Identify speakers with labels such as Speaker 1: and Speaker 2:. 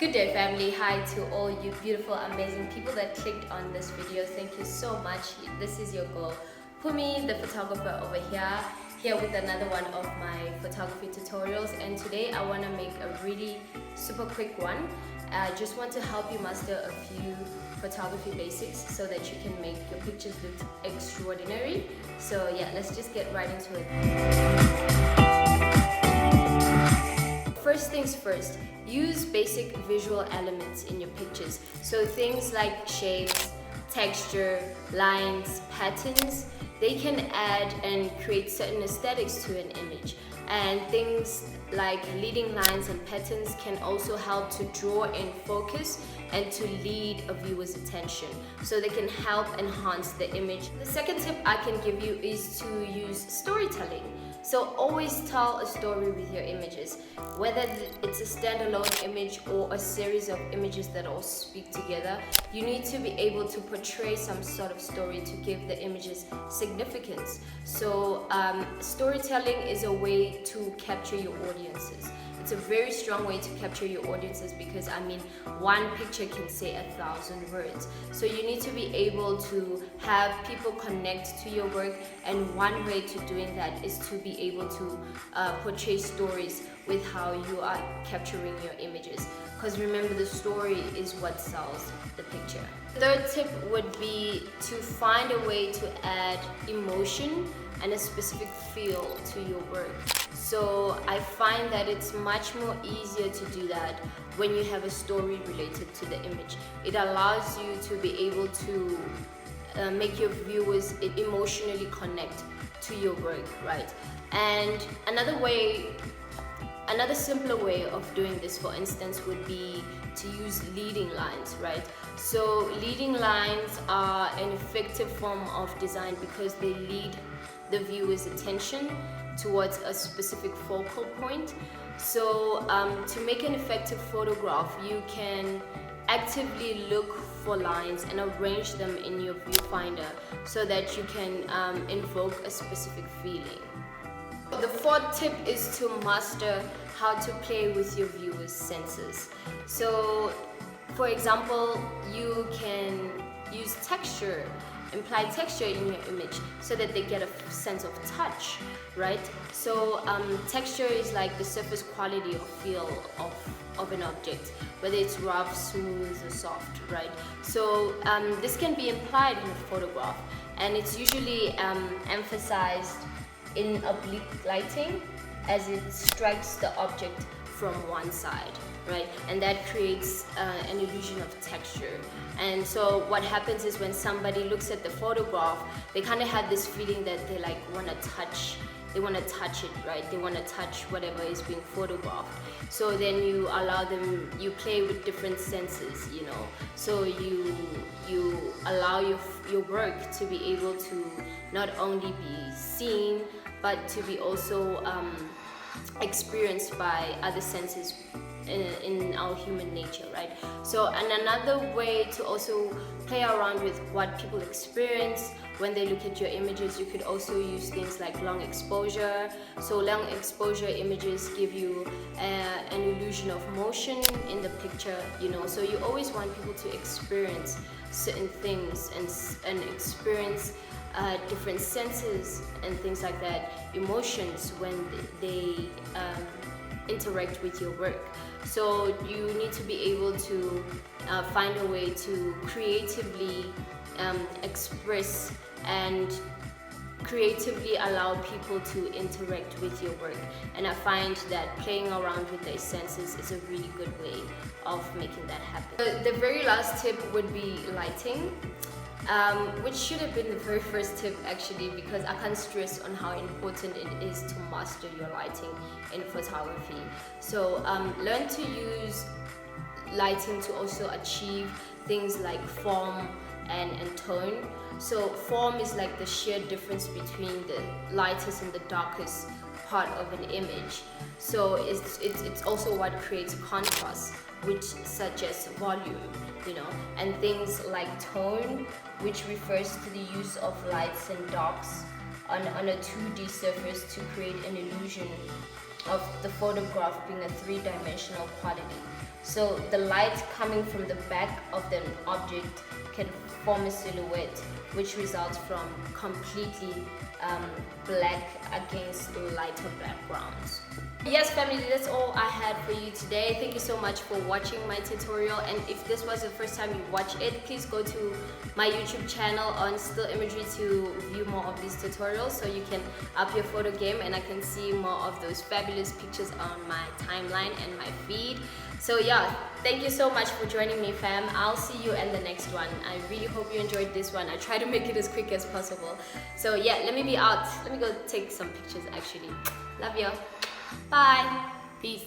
Speaker 1: Good day, family. Hi to all you beautiful, amazing people that clicked on this video. Thank you so much. This is your girl, Pumi, the photographer over here with another one of my photography tutorials. And today I want to make a really super quick one. I just want to help you master a few photography basics so that you can make your pictures look extraordinary. So yeah, let's just get right into it. First things first, use basic visual elements in your pictures. So things like shapes, texture, lines, patterns, they can add and create certain aesthetics to an image. And things like leading lines and patterns can also help to draw in focus and to lead a viewer's attention, so they can help enhance the image. The second tip I can give you is to use storytelling. So always tell a story with your images, whether it's a standalone image or a series of images that all speak together. You need to be able to portray some sort of story to give the images significance. So storytelling is a way to capture your audiences. It's a very strong way to capture your audiences because one picture can say 1,000 words. So you need to be able to have people connect to your work, and one way to doing that is to be able to portray stories with how you are capturing your images. Because remember, the story is what sells the picture. The third tip would be to find a way to add emotion and a specific feel to your work. So I find that it's much more easier to do that when you have a story related to the image. It allows you to be able to make your viewers emotionally connect to your work, right? And another simpler way of doing this, for instance, would be to use leading lines, right? So leading lines are an effective form of design because they lead the viewer's attention towards a specific focal point. So to make an effective photograph, you can actively look for lines and arrange them in your viewfinder so that you can invoke a specific feeling. The fourth tip is to master how to play with your viewers' senses. So for example, you can use texture, imply texture in your image so that they get a sense of touch, right? So texture is like the surface quality or feel of an object, whether it's rough, smooth, or soft, right? So this can be implied in a photograph, and it's usually emphasized in oblique lighting as it strikes the object from one side, right? And that creates an illusion of texture. And so what happens is when somebody looks at the photograph, they kind of have this feeling that they want to touch it, right? They want to touch whatever is being photographed. So then you allow them, you play with different senses, so you allow your work to be able to not only be seen but to be also experienced by other senses in our human nature, right? So, and another way to also play around with what people experience when they look at your images, you could also use things like long exposure. So long exposure images give you an illusion of motion in the picture, so you always want people to experience certain things and experience different senses and things like that, emotions when they interact with your work. So you need to be able to find a way to creatively express and creatively allow people to interact with your work. And I find that playing around with their senses is a really good way of making that happen. The very last tip would be lighting. Which should have been the very first tip actually, because I can't stress on how important it is to master your lighting in photography. So learn to use lighting to also achieve things like form and tone. So form is like the sheer difference between the lightest and the darkest part of an image. So it's also what creates contrast, which suggests volume, and things like tone, which refers to the use of lights and darks on a 2D surface to create an illusion of the photograph being a three-dimensional quality. So the light coming from the back of the object can form a silhouette, which results from completely black against lighter backgrounds. Yes family, that's all I had for you today. Thank you so much for watching my tutorial, and if this was the first time you watch it, please go to my YouTube channel on Still Imagery to view more of these tutorials, so you can up your photo game and I can see more of those fabulous pictures on my timeline and my feed. So yeah, thank you so much for joining me fam. I'll see you in the next one. I really hope you enjoyed this one. I try to make it as quick as possible. So yeah, let me be out. Let me go take some pictures actually. Love you. Bye. Peace.